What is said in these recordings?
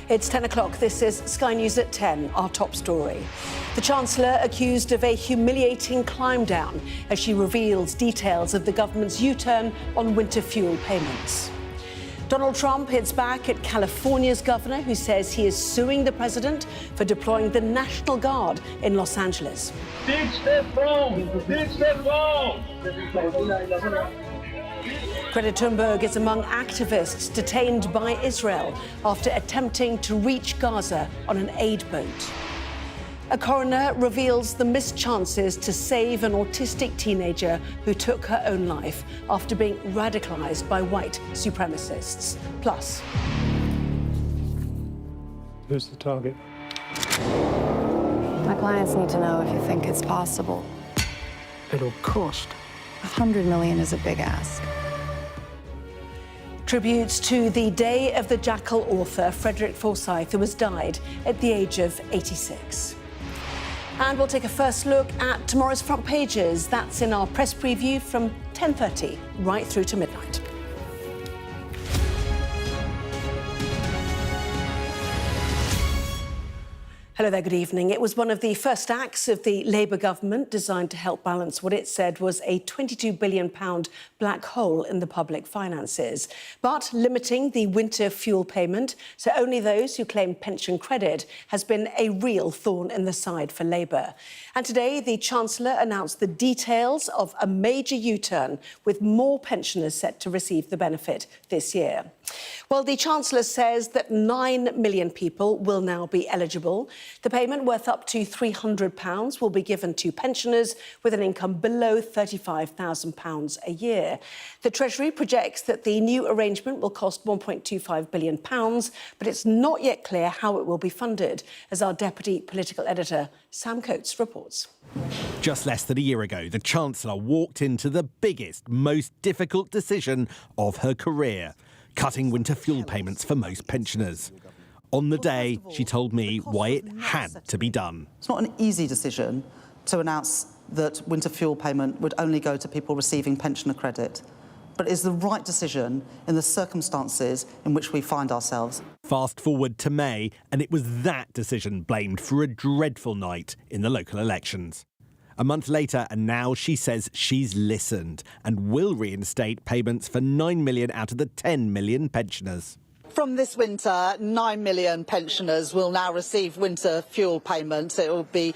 It's 10 o'clock. This is Sky News at 10, our top story. The Chancellor accused of a humiliating climb down as she reveals details of the government's U-turn on winter fuel payments. Donald Trump hits back at California's governor, who says he is suing the president for deploying the National Guard in Los Angeles. Ditch the throne! Ditch the throne! Greta Thunberg is among activists detained by Israel after attempting to reach Gaza on an aid boat. A coroner reveals the missed chances to save an autistic teenager who took her own life after being radicalized by white supremacists. Plus, who's the target? My clients need to know if you think it's possible. It'll cost. 100 million is a big ask. tributes to the Day of the Jackal author Frederick Forsyth, who has died at the age of 86. And we'll take a first look at tomorrow's front pages. That's in our press preview from 10:30 right through to midnight. Hello there, good evening. It was one of the first acts of the Labour government designed to help balance what it said was a £22 billion black hole in the public finances. But limiting the winter fuel payment to only those who claim pension credit has been a real thorn in the side for Labour. And today, the Chancellor announced the details of a major U-turn, with more pensioners set to receive the benefit this year. Well, the Chancellor says that 9 million people will now be eligible. The payment, worth up to £300, will be given to pensioners with an income below £35,000 a year. The Treasury projects that the new arrangement will cost £1.25 billion, but it's not yet clear how it will be funded, as our Deputy Political Editor, Sam Coates, reports. Just less than a year ago, the Chancellor walked into the biggest, most difficult decision of her career: cutting winter fuel payments for most pensioners. On the day, she told me why it had to be done. It's not an easy decision to announce that winter fuel payment would only go to people receiving pensioner credit, but it is the right decision in the circumstances in which we find ourselves. Fast forward to May, and it was that decision blamed for a dreadful night in the local elections. A month later, and now she says she's listened and will reinstate payments for 9 million out of the 10 million pensioners. From this winter, 9 million pensioners will now receive winter fuel payments. It will be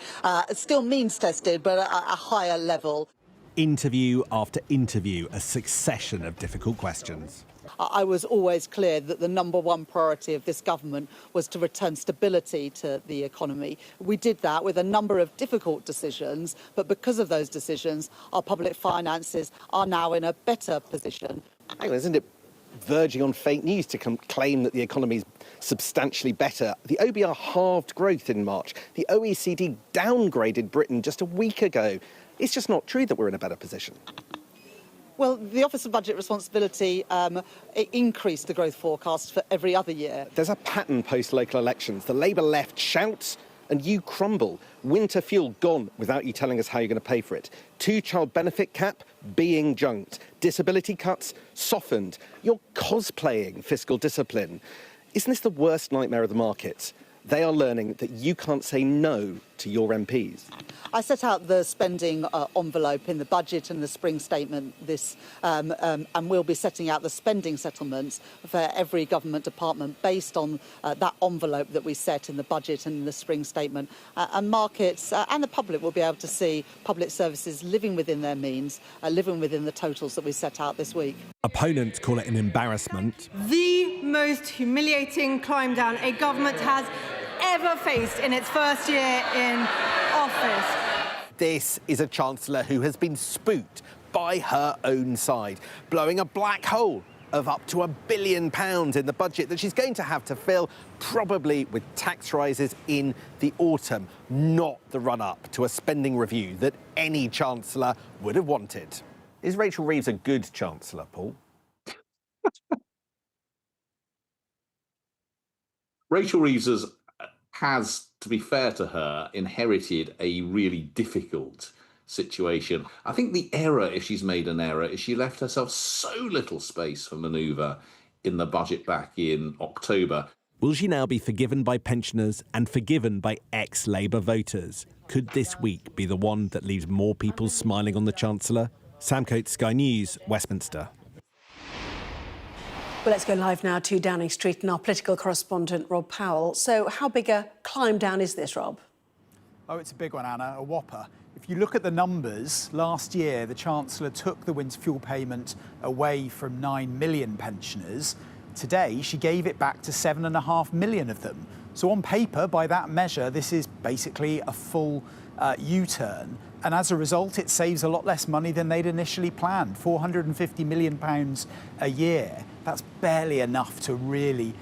still means tested, but at a higher level. Interview after interview, a succession of difficult questions. I was always clear that the number one priority of this government was to return stability to the economy. We did that with a number of difficult decisions, but because of those decisions, our public finances are now in a better position. Hang on, isn't it verging on fake news to claim that the economy is substantially better? The OBR halved growth in March. The OECD downgraded Britain just a week ago. It's just not true that we're in a better position. Well, the Office of Budget Responsibility it increased the growth forecast for every other year. There's a pattern post-local elections. The Labour left shouts and you crumble. Winter fuel gone without you telling us how you're going to pay for it. Two-child benefit cap being junked. Disability cuts softened. You're cosplaying fiscal discipline. Isn't this the worst nightmare of the markets? They are learning that you can't say no to your MPs. I set out the spending envelope in the budget and the spring statement and we'll be setting out the spending settlements for every government department based on that envelope that we set in the budget and in the spring statement. And markets and the public will be able to see public services living within their means, living within the totals that we set out this week. Opponents call it an embarrassment. The most humiliating climb down a government has ever faced in its first year in office. This is a Chancellor who has been spooked by her own side, blowing a black hole of up to £1 billion in the budget that she's going to have to fill, probably with tax rises in the autumn, not the run-up to a spending review that any Chancellor would have wanted. Is Rachel Reeves a good Chancellor, Paul? Rachel Reeves has, to be fair to her, inherited a really difficult situation. I think the error, if she's made an error, is she left herself so little space for manoeuvre in the budget back in October. Will she now be forgiven by pensioners and forgiven by ex-Labour voters? Could this week be the one that leaves more people smiling on the Chancellor? Sam Coates, Sky News, Westminster. Well, let's go live now to Downing Street and our political correspondent, Rob Powell. So how big a climb down is this, Rob? Oh, it's a big one, Anna, a whopper. If you look at the numbers, last year the Chancellor took the winter fuel payment away from 9 million pensioners. Today, she gave it back to 7.5 million of them. So on paper, by that measure, this is basically a full U-turn. And as a result, it saves a lot less money than they'd initially planned, £450 million a year. That's barely enough to really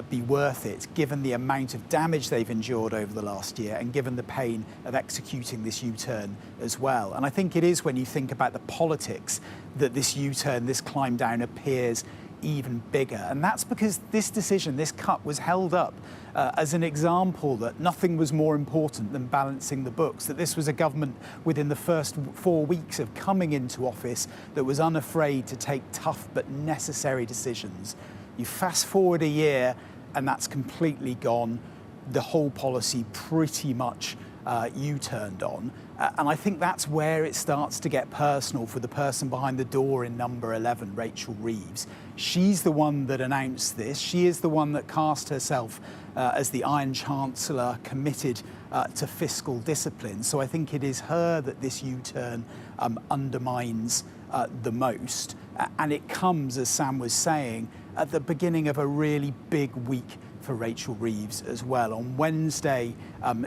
be worth it, given the amount of damage they've endured over the last year and given the pain of executing this U-turn as well. And I think it is when you think about the politics that this U-turn, this climb down appears even bigger. And that's because this decision, this cut, was held up as an example that nothing was more important than balancing the books, that this was a government within the first 4 weeks of coming into office that was unafraid to take tough but necessary decisions. You fast forward a year and that's completely gone. The whole policy pretty much U-turned on. And I think that's where it starts to get personal for the person behind the door in number 11, Rachel Reeves. She's the one that announced this. She is the one that cast herself as the Iron Chancellor, committed to fiscal discipline. So I think it is her that this U-turn undermines the most. And it comes, as Sam was saying, at the beginning of a really big week for Rachel Reeves as well. On Wednesday,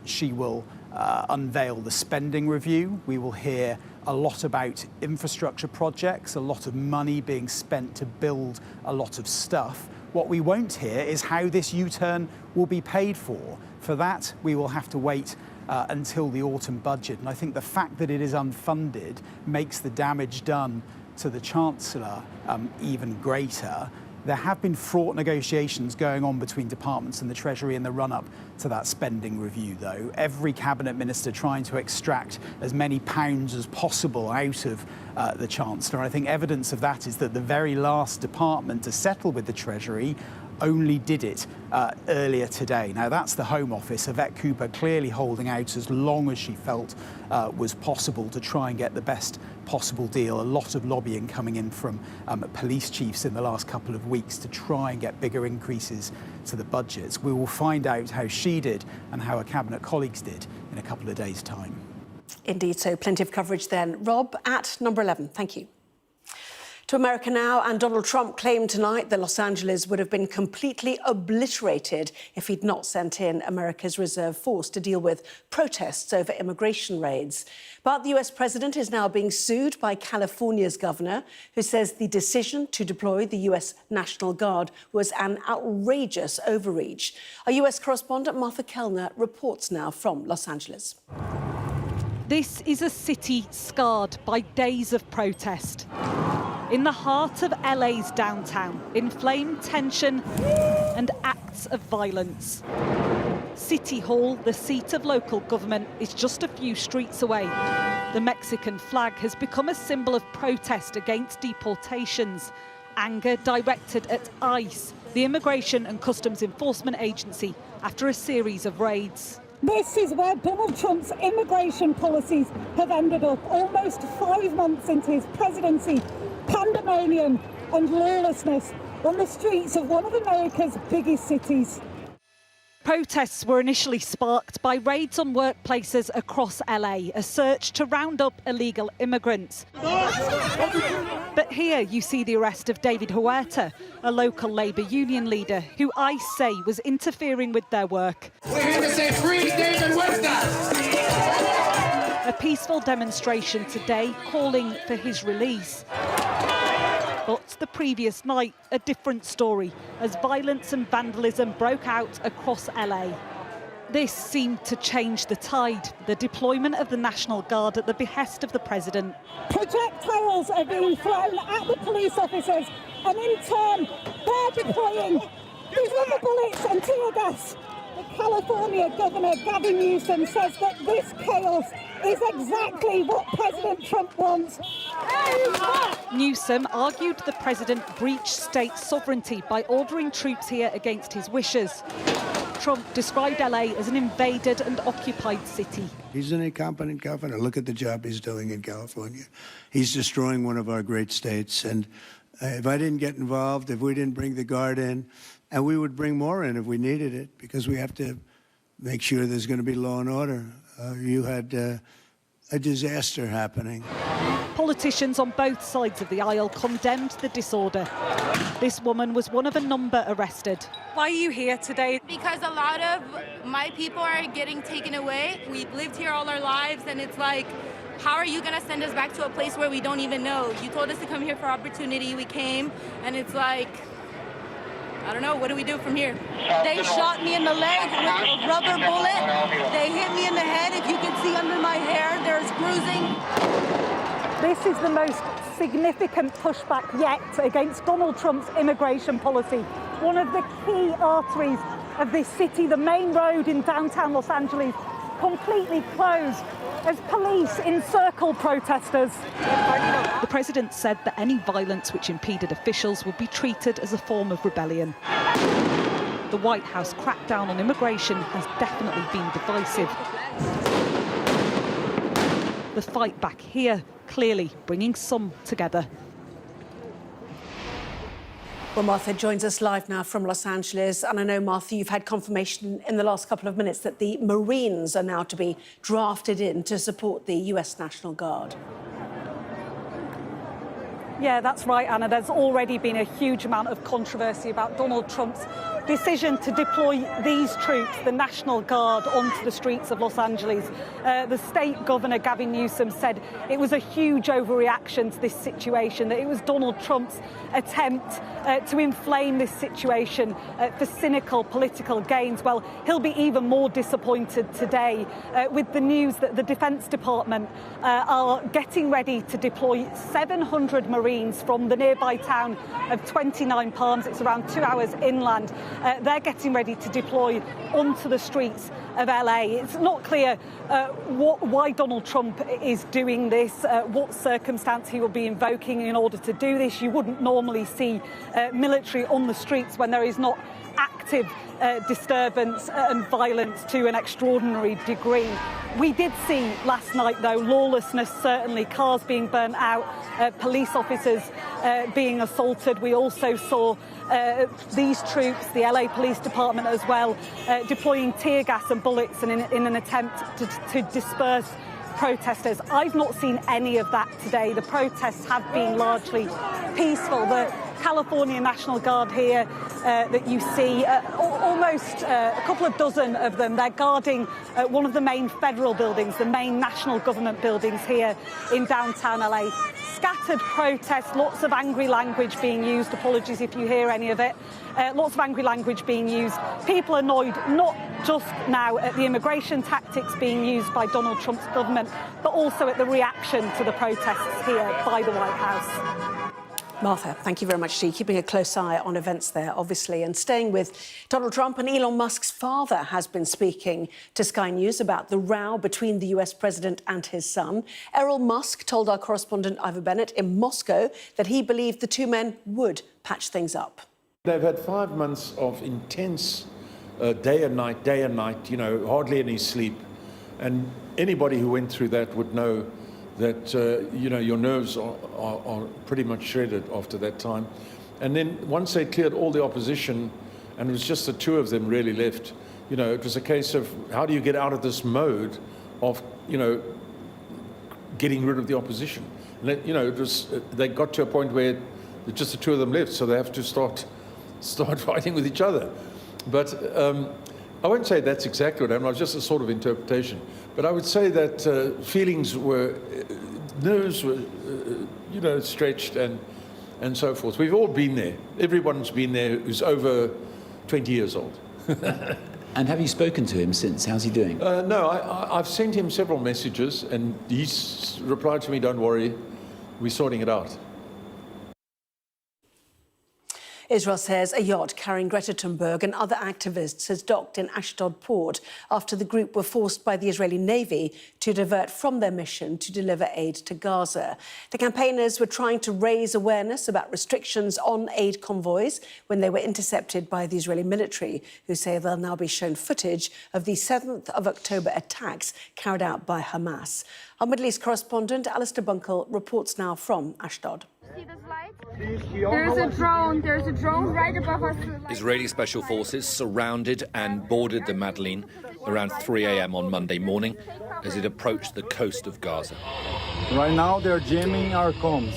she will unveil the spending review. We will hear a lot about infrastructure projects, a lot of money being spent to build a lot of stuff. What we won't hear is how this U-turn will be paid for. For that, we will have to wait until the autumn budget. And I think the fact that it is unfunded makes the damage done to the Chancellor even greater. There have been fraught negotiations going on between departments and the Treasury in the run-up to that spending review, though. Every cabinet minister trying to extract as many pounds as possible out of the Chancellor. I think evidence of that is that the very last department to settle with the Treasury only did it earlier today. Now, that's the Home Office. Yvette Cooper clearly holding out as long as she felt was possible to try and get the best possible deal. A lot of lobbying coming in from police chiefs in the last couple of weeks to try and get bigger increases to the budgets. We will find out how she did and how her cabinet colleagues did in a couple of days' time. Indeed, so plenty of coverage then. Rob, at number 11, thank you. To America now, and Donald Trump claimed tonight that Los Angeles would have been completely obliterated if he'd not sent in America's reserve force to deal with protests over immigration raids. But the US president is now being sued by California's governor, who says the decision to deploy the US National Guard was an outrageous overreach. Our US correspondent Martha Kellner reports now from Los Angeles. This is a city scarred by days of protest. In the heart of LA's downtown, inflamed tension and acts of violence. City Hall, the seat of local government, is just a few streets away. The Mexican flag has become a symbol of protest against deportations, anger directed at ICE, the Immigration and Customs Enforcement Agency, after a series of raids. This is where Donald Trump's immigration policies have ended up, almost 5 months into his presidency. Pandemonium and lawlessness on the streets of one of America's biggest cities. Protests were initially sparked by raids on workplaces across LA, a search to round up illegal immigrants. But here you see the arrest of David Huerta, a local Labour union leader who ICE say was interfering with their work. We're here to say free David Huerta! A peaceful demonstration today calling for his release. But the previous night, a different story, as violence and vandalism broke out across LA. This seemed to change the tide, the deployment of the National Guard at the behest of the president. Projectiles are being thrown at the police officers, and in turn, they're deploying these rubber bullets and tear gas California Governor Gavin Newsom says that this chaos is exactly what President Trump wants. Newsom argued the president breached state sovereignty by ordering troops here against his wishes. Trump described LA as an invaded and occupied city. He's an incompetent governor. Look at the job he's doing in California. He's destroying one of our great states. And if I didn't get involved, if we didn't bring the Guard in, and we would bring more in if we needed it, because we have to make sure there's going to be law and order. You had a disaster happening. Politicians on both sides of the aisle condemned the disorder. This woman was one of a number arrested. Why are you here today? Because a lot of my people are getting taken away. We've lived here all our lives, and it's like, how are you going to send us back to a place where we don't even know? You told us to come here for opportunity. We came, and it's like, I don't know, what do we do from here? They shot me in the leg with a rubber bullet. They hit me in the head. If you can see under my hair, there's bruising. This is the most significant pushback yet against Donald Trump's immigration policy. One of the key arteries of this city, the main road in downtown Los Angeles, completely closed as police encircle protesters. The president said that any violence which impeded officials would be treated as a form of rebellion. The White House crackdown on immigration has definitely been divisive. The fight back here clearly bringing some together. Well, Martha joins us live now from Los Angeles. And I know, Martha, you've had confirmation in the last couple of minutes that the Marines are now to be drafted in to support the US National Guard. Yeah, that's right, Anna. There's already been a huge amount of controversy about Donald Trump's decision to deploy these troops, the National Guard, onto the streets of Los Angeles. The state governor, Gavin Newsom, said it was a huge overreaction to this situation, that it was Donald Trump's attempt to inflame this situation for cynical political gains. Well, he'll be even more disappointed today with the news that the Defense Department are getting ready to deploy 700 Marines from the nearby town of 29 Palms. It's around 2 hours inland. They're getting ready to deploy onto the streets of LA. It's not clear why Donald Trump is doing this, what circumstance he will be invoking in order to do this. You wouldn't normally see military on the streets when there is not active disturbance and violence to an extraordinary degree. We did see last night, though, lawlessness, certainly, cars being burnt out, police officers being assaulted. We also saw these troops, the LA Police Department as well, deploying tear gas and bullets in an attempt to disperse protesters. I've not seen any of that today. The protests have been largely peaceful. The California National Guard here that you see, almost a couple of dozen of them, they're guarding one of the main federal buildings, the main national government buildings here in downtown LA. Scattered protests, lots of angry language being used. Apologies if you hear any of it. Lots of angry language being used. People annoyed not just now at the immigration tactics being used by Donald Trump's government, but also at the reaction to the protests here by the White House. Martha, thank you very much to you. Keeping a close eye on events there, obviously. And staying with Donald Trump, and Elon Musk's father has been speaking to Sky News about the row between the US president and his son. Errol Musk told our correspondent Ivor Bennett in Moscow that he believed the two men would patch things up. They've had 5 months of intense day and night, you know, hardly any sleep. And anybody who went through that would know that, you know, your nerves are pretty much shredded after that time. And then once they cleared all the opposition, and it was just the two of them really left, you know, it was a case of how do you get out of this mode of, you know, getting rid of the opposition. And, you know, it was, they got to a point where just the two of them left, so they have to start fighting with each other. But I won't say that's exactly what happened, it was just a sort of interpretation. But I would say that nerves were, you know, stretched and so forth. We've all been there. Everyone's been there who's over 20 years old. And have you spoken to him since? How's he doing? No, I've sent him several messages, and he's replied to me, don't worry, we're sorting it out. Israel says a yacht carrying Greta Thunberg and other activists has docked in Ashdod port after the group were forced by the Israeli Navy to divert from their mission to deliver aid to Gaza. The campaigners were trying to raise awareness about restrictions on aid convoys when they were intercepted by the Israeli military, who say they'll now be shown footage of the 7th of October attacks carried out by Hamas. Our Middle East correspondent, Alistair Bunkle, reports now from Ashdod. There's a drone right above us. Israeli special forces surrounded and boarded the Madeleine around 3 a.m. on Monday morning as it approached the coast of Gaza. Right now they're jamming our comms.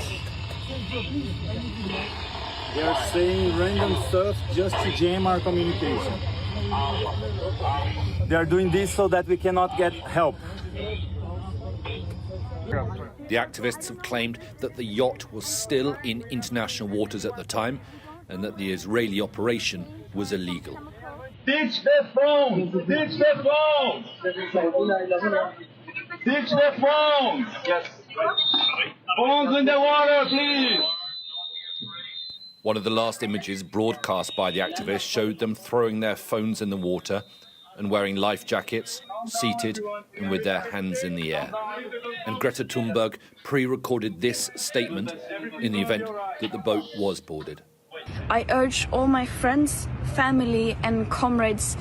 They are saying random stuff just to jam our communication. They are doing this so that we cannot get help. The activists have claimed that the yacht was still in international waters at the time and that the Israeli operation was illegal. Ditch the phone! Ditch the phone! Ditch the phone! Yes. Phones in the water, please! One of the last images broadcast by the activists showed them throwing their phones in the water and wearing life jackets, seated and with their hands in the air. And Greta Thunberg pre-recorded this statement in the event that the boat was boarded. I urge all my friends, family and comrades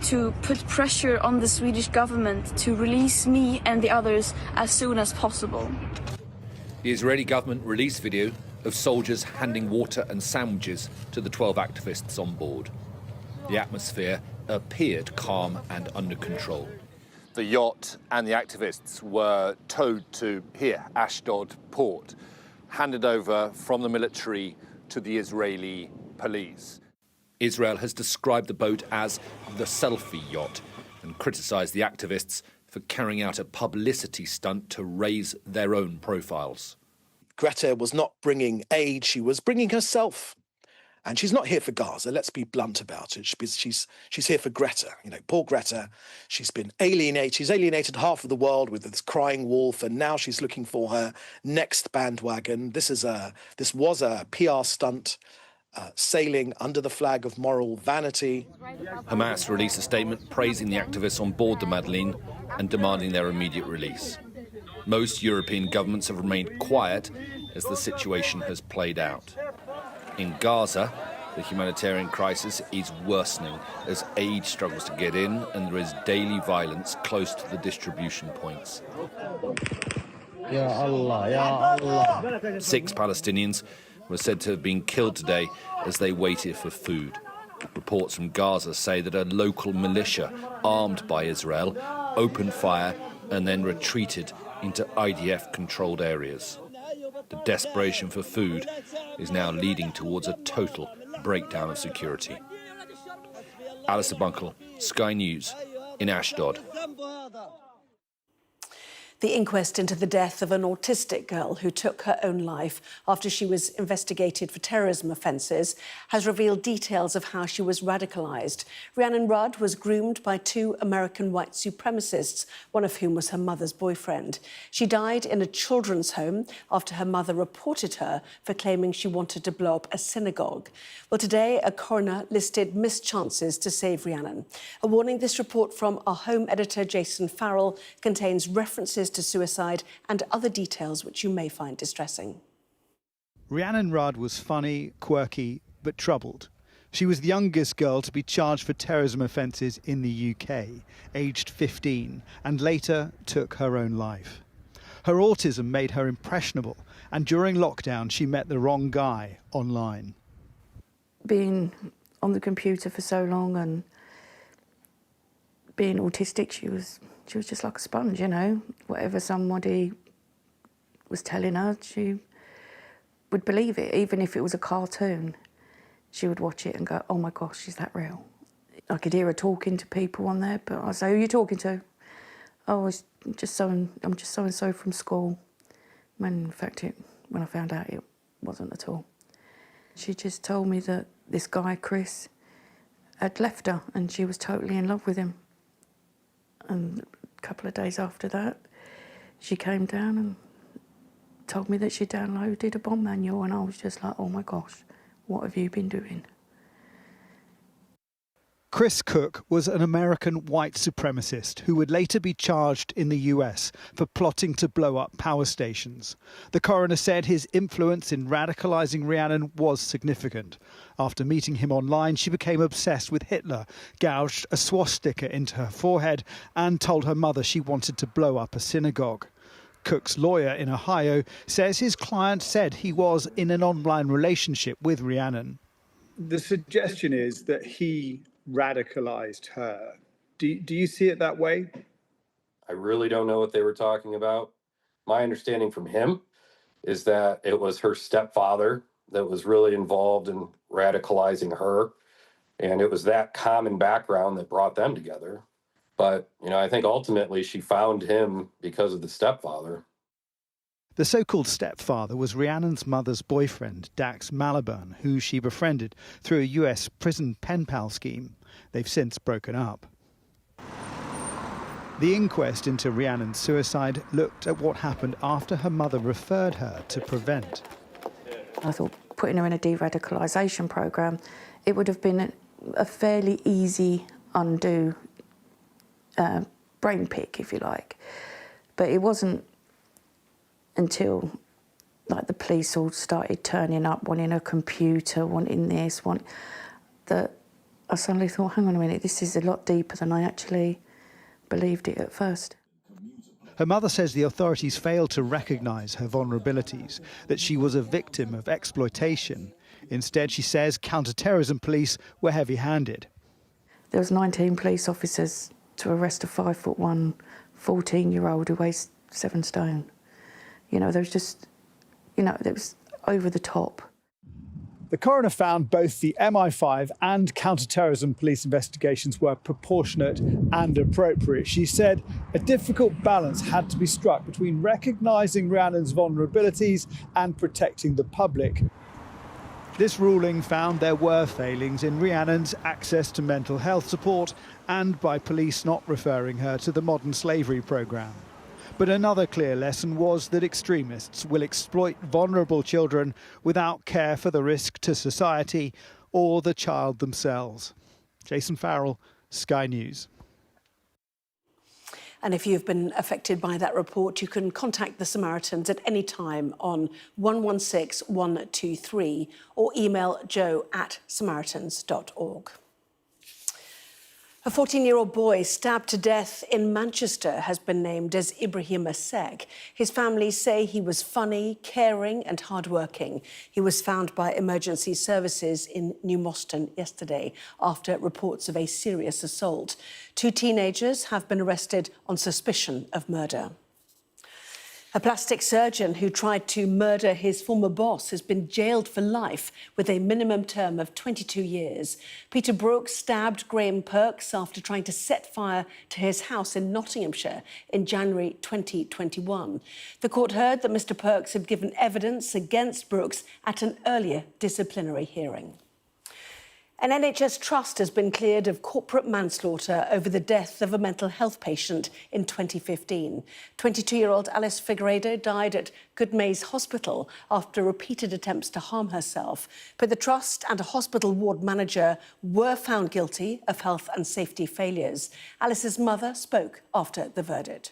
to put pressure on the Swedish government to release me and the others as soon as possible. The Israeli government released video of soldiers handing water and sandwiches to the 12 activists on board. The atmosphere appeared calm and under control. The yacht and the activists were towed to here, Ashdod port, handed over from the military to the Israeli police. Israel has described the boat as the selfie yacht and criticised the activists for carrying out a publicity stunt to raise their own profiles. Greta was not bringing aid, she was bringing herself. And she's not here for Gaza, let's be blunt about it. She's here for Greta, poor Greta. She's been alienated. She's alienated half of the world with this crying wolf, and now she's looking for her next bandwagon. This was a PR stunt, sailing under the flag of moral vanity. Hamas released a statement praising the activists on board the Madeleine and demanding their immediate release. Most European governments have remained quiet as the situation has played out. In Gaza, the humanitarian crisis is worsening as aid struggles to get in and there is daily violence close to the distribution points. Ya Allah, Ya Allah. 6 Palestinians were said to have been killed today as they waited for food. Reports from Gaza say that a local militia, armed by Israel, opened fire and then retreated into IDF-controlled areas. The desperation for food is now leading towards a total breakdown of security. Alistair Bunkle, Sky News, in Ashdod. The inquest into the death of an autistic girl who took her own life after she was investigated for terrorism offences has revealed details of how she was radicalised. Rhiannon Rudd was groomed by 2 American white supremacists, one of whom was her mother's boyfriend. She died in a children's home after her mother reported her for claiming she wanted to blow up a synagogue. Well, today, a coroner listed missed chances to save Rhiannon. A warning: this report from our home editor, Jason Farrell, contains references to suicide and other details which you may find distressing. Rhiannon Rudd was funny, quirky, but troubled. She was the youngest girl to be charged for terrorism offences in the UK, aged 15, and later took her own life. Her autism made her impressionable, and during lockdown she met the wrong guy online. Being on the computer for so long and being autistic, she was just like a sponge, Whatever somebody was telling her, she would believe it. Even if it was a cartoon, she would watch it and go, oh my gosh, is that real? I could hear her talking to people on there, but I'd say, who are you talking to? Oh, I'm just so-and-so from school. When in fact, when I found out, it wasn't at all. She just told me that this guy, Chris, had left her and she was totally in love with him. And a couple of days after that, she came down and told me that she downloaded a bomb manual, and I was just like, oh my gosh, what have you been doing? Chris Cook was an American white supremacist who would later be charged in the US for plotting to blow up power stations. The coroner said his influence in radicalising Rhiannon was significant. After meeting him online, she became obsessed with Hitler, gouged a swastika into her forehead and told her mother she wanted to blow up a synagogue. Cook's lawyer in Ohio says his client said he was in an online relationship with Rhiannon. The suggestion is that he radicalized her. Do you see it that way? I really don't know what they were talking about. My understanding from him is that it was her stepfather that was really involved in radicalizing her. And it was that common background that brought them together. But, I think ultimately she found him because of the stepfather. The so-called stepfather was Rhiannon's mother's boyfriend, Dax Maliburn, who she befriended through a US prison pen pal scheme. They've since broken up. The inquest into Rhiannon's suicide looked at what happened after her mother referred her to Prevent. I thought putting her in a de-radicalisation programme, it would have been a fairly easy undo brain pick, if you like. But it wasn't until the police all started turning up, wanting a computer, wanting this, that I suddenly thought, hang on a minute, this is a lot deeper than I actually believed it at first. Her mother says the authorities failed to recognise her vulnerabilities, that she was a victim of exploitation. Instead, she says counter-terrorism police were heavy-handed. There was 19 police officers to arrest a 5'1", 14-year-old who weighs 7 stone. There was just, there was over the top. The coroner found both the MI5 and counter-terrorism police investigations were proportionate and appropriate. She said a difficult balance had to be struck between recognising Rhiannon's vulnerabilities and protecting the public. This ruling found there were failings in Rhiannon's access to mental health support and by police not referring her to the modern slavery programme. But another clear lesson was that extremists will exploit vulnerable children without care for the risk to society or the child themselves. Jason Farrell, Sky News. And if you've been affected by that report, you can contact the Samaritans at any time on 116 123 or email joe@samaritans.org. A 14-year-old boy stabbed to death in Manchester has been named as Ibrahim Asek. His family say he was funny, caring and hardworking. He was found by emergency services in New Moston yesterday after reports of a serious assault. 2 teenagers have been arrested on suspicion of murder. A plastic surgeon who tried to murder his former boss has been jailed for life with a minimum term of 22 years. Peter Brooks stabbed Graham Perks after trying to set fire to his house in Nottinghamshire in January 2021. The court heard that Mr. Perks had given evidence against Brooks at an earlier disciplinary hearing. An NHS trust has been cleared of corporate manslaughter over the death of a mental health patient in 2015. 22-year-old Alice Figueiredo died at Goodmayes Hospital after repeated attempts to harm herself. But the trust and a hospital ward manager were found guilty of health and safety failures. Alice's mother spoke after the verdict.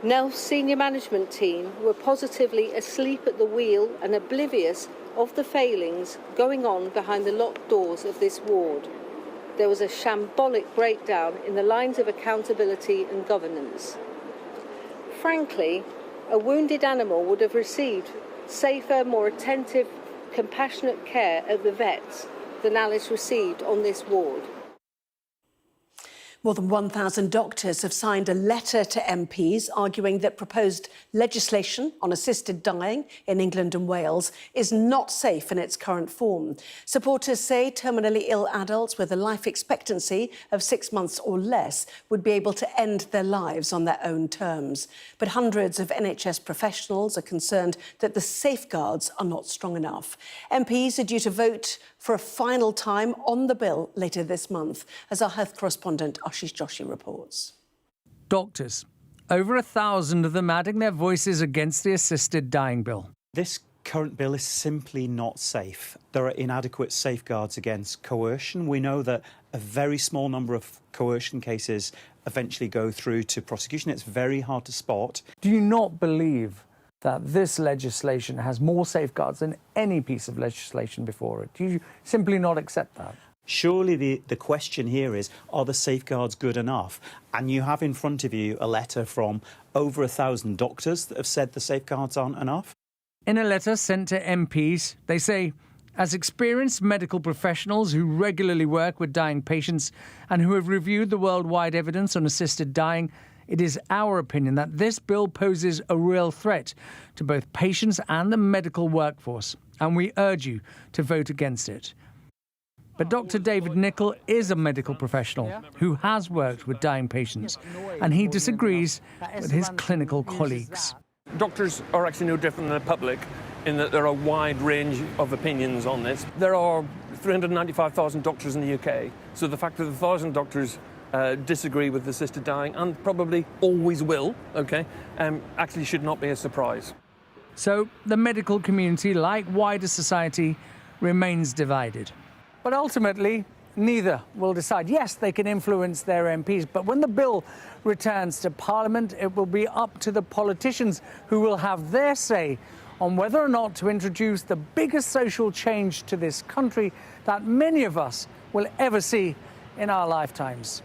NELF's senior management team were positively asleep at the wheel and oblivious of the failings going on behind the locked doors of this ward. There was a shambolic breakdown in the lines of accountability and governance. Frankly, a wounded animal would have received safer, more attentive, compassionate care at the vets than Alice received on this ward. More than 1,000 doctors have signed a letter to MPs arguing that proposed legislation on assisted dying in England and Wales is not safe in its current form. Supporters say terminally ill adults with a life expectancy of 6 months or less would be able to end their lives on their own terms. But hundreds of NHS professionals are concerned that the safeguards are not strong enough. MPs are due to vote for a final time on the bill later this month, as our health correspondent Ashish Joshi reports. Doctors, over 1,000 of them adding their voices against the assisted dying bill. This current bill is simply not safe. There are inadequate safeguards against coercion. We know that a very small number of coercion cases eventually go through to prosecution. It's very hard to spot. Do you not believe that this legislation has more safeguards than any piece of legislation before it? Do you simply not accept that? Surely the question here is, are the safeguards good enough? And you have in front of you a letter from over 1,000 doctors that have said the safeguards aren't enough. In a letter sent to MPs, they say, as experienced medical professionals who regularly work with dying patients and who have reviewed the worldwide evidence on assisted dying, it is our opinion that this bill poses a real threat to both patients and the medical workforce, and we urge you to vote against it. But Dr. David Nichol is a medical professional who has worked with dying patients, and he disagrees with his clinical colleagues. Doctors are actually no different than the public in that there are a wide range of opinions on this. There are 395,000 doctors in the UK, so the fact that 1,000 doctors disagree with assisted dying, and probably always will, actually should not be a surprise. So the medical community, like wider society, remains divided. But ultimately, neither will decide. Yes, they can influence their MPs, but when the bill returns to Parliament, it will be up to the politicians who will have their say on whether or not to introduce the biggest social change to this country that many of us will ever see in our lifetimes.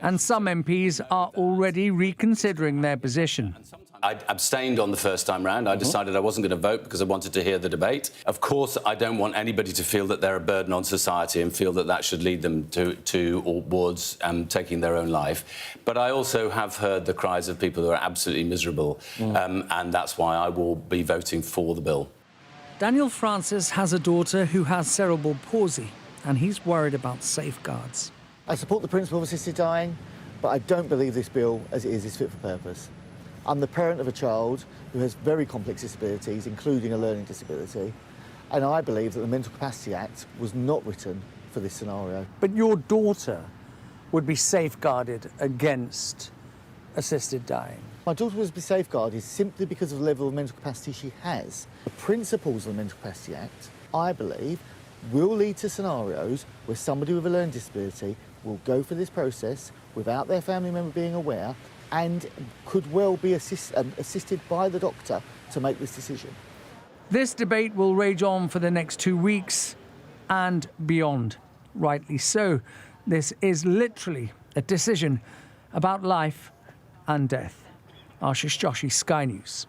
And some MPs are already reconsidering their position. I abstained on the first time round. I decided I wasn't going to vote because I wanted to hear the debate. Of course, I don't want anybody to feel that they're a burden on society and feel that that should lead them towards taking their own life. But I also have heard the cries of people who are absolutely miserable, and that's why I will be voting for the bill. Daniel Francis has a daughter who has cerebral palsy, and he's worried about safeguards. I support the principle of assisted dying, but I don't believe this bill, as it is fit for purpose. I'm the parent of a child who has very complex disabilities, including a learning disability, and I believe that the Mental Capacity Act was not written for this scenario. But your daughter would be safeguarded against assisted dying. My daughter would be safeguarded simply because of the level of mental capacity she has. The principles of the Mental Capacity Act, I believe, will lead to scenarios where somebody with a learning disability will go for this process without their family member being aware, and could well be assisted by the doctor to make this decision. This debate will rage on for the next 2 weeks and beyond. Rightly so. This is literally a decision about life and death. Ashish Joshi, Sky News.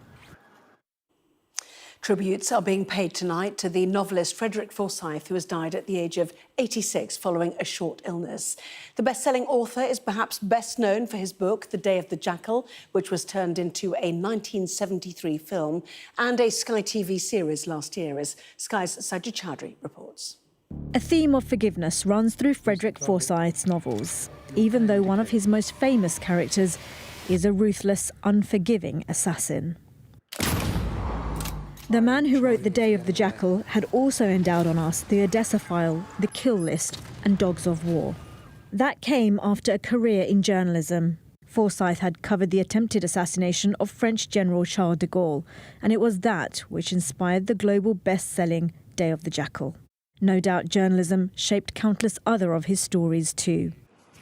Tributes are being paid tonight to the novelist Frederick Forsyth, who has died at the age of 86 following a short illness. The best-selling author is perhaps best known for his book, The Day of the Jackal, which was turned into a 1973 film and a Sky TV series last year, as Sky's Sajid Chowdhury reports. A theme of forgiveness runs through Frederick Forsyth's novels, even though one of his most famous characters is a ruthless, unforgiving assassin. The man who wrote The Day of the Jackal had also endowed on us the Odessa File, The Kill List and Dogs of War. That came after a career in journalism. Forsyth had covered the attempted assassination of French General Charles de Gaulle, and it was that which inspired the global best-selling Day of the Jackal. No doubt journalism shaped countless other of his stories too.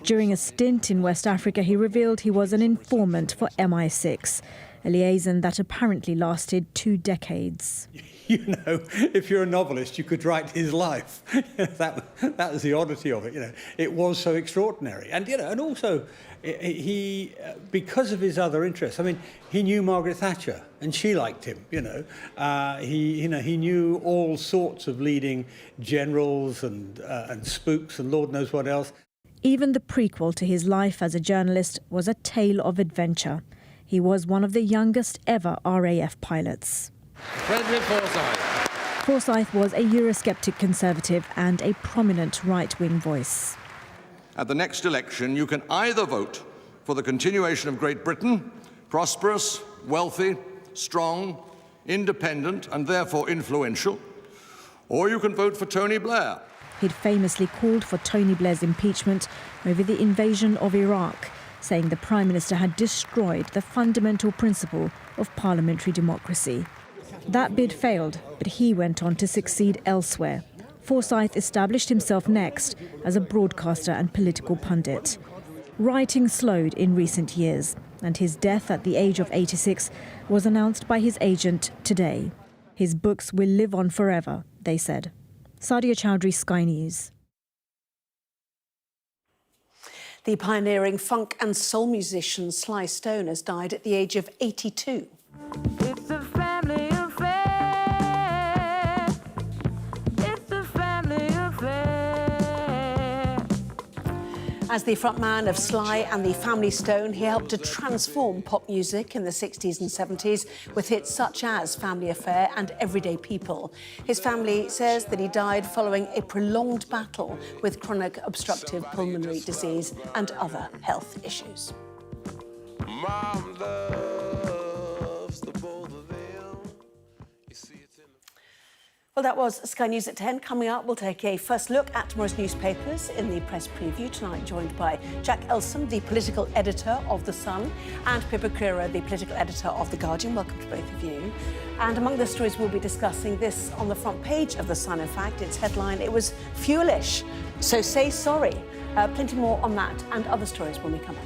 During a stint in West Africa, he revealed he was an informant for MI6, a liaison that apparently lasted 2 decades. You know, if you're a novelist, you could write his life. that was the oddity of it, you know. It was so extraordinary. And, you know, and also, he, because of his other interests, I mean, he knew Margaret Thatcher, and she liked him, you know. He knew all sorts of leading generals and spooks and Lord knows what else. Even the prequel to his life as a journalist was a tale of adventure. He was one of the youngest ever RAF pilots. Frederick Forsyth. Forsyth was a Eurosceptic conservative and a prominent right-wing voice. At the next election, you can either vote for the continuation of Great Britain, prosperous, wealthy, strong, independent, and therefore influential, or you can vote for Tony Blair. He'd famously called for Tony Blair's impeachment over the invasion of Iraq, saying the Prime Minister had destroyed the fundamental principle of parliamentary democracy. That bid failed, but he went on to succeed elsewhere. Forsyth established himself next as a broadcaster and political pundit. Writing slowed in recent years, and his death at the age of 86 was announced by his agent today. His books will live on forever, they said. Sadia Chowdhury, Sky News. The pioneering funk and soul musician Sly Stone has died at the age of 82. It's a family affair. It's a family affair. As the frontman of Sly and the Family Stone, he helped to transform pop music in the 60s and 70s with hits such as Family Affair and Everyday People. His family says that he died following a prolonged battle with chronic obstructive pulmonary disease and other health issues. Mom loves the both of them. You see, it's in the... Well, that was Sky News at 10. Coming up, we'll take a first look at tomorrow's newspapers in the press preview tonight, joined by Jack Elsom, the political editor of The Sun, and Pippa Crerar, the political editor of The Guardian. Welcome to both of you. And among the stories we'll be discussing, this on the front page of The Sun, in fact, its headline, "It was fuelish, so say sorry." Plenty more on that and other stories when we come back.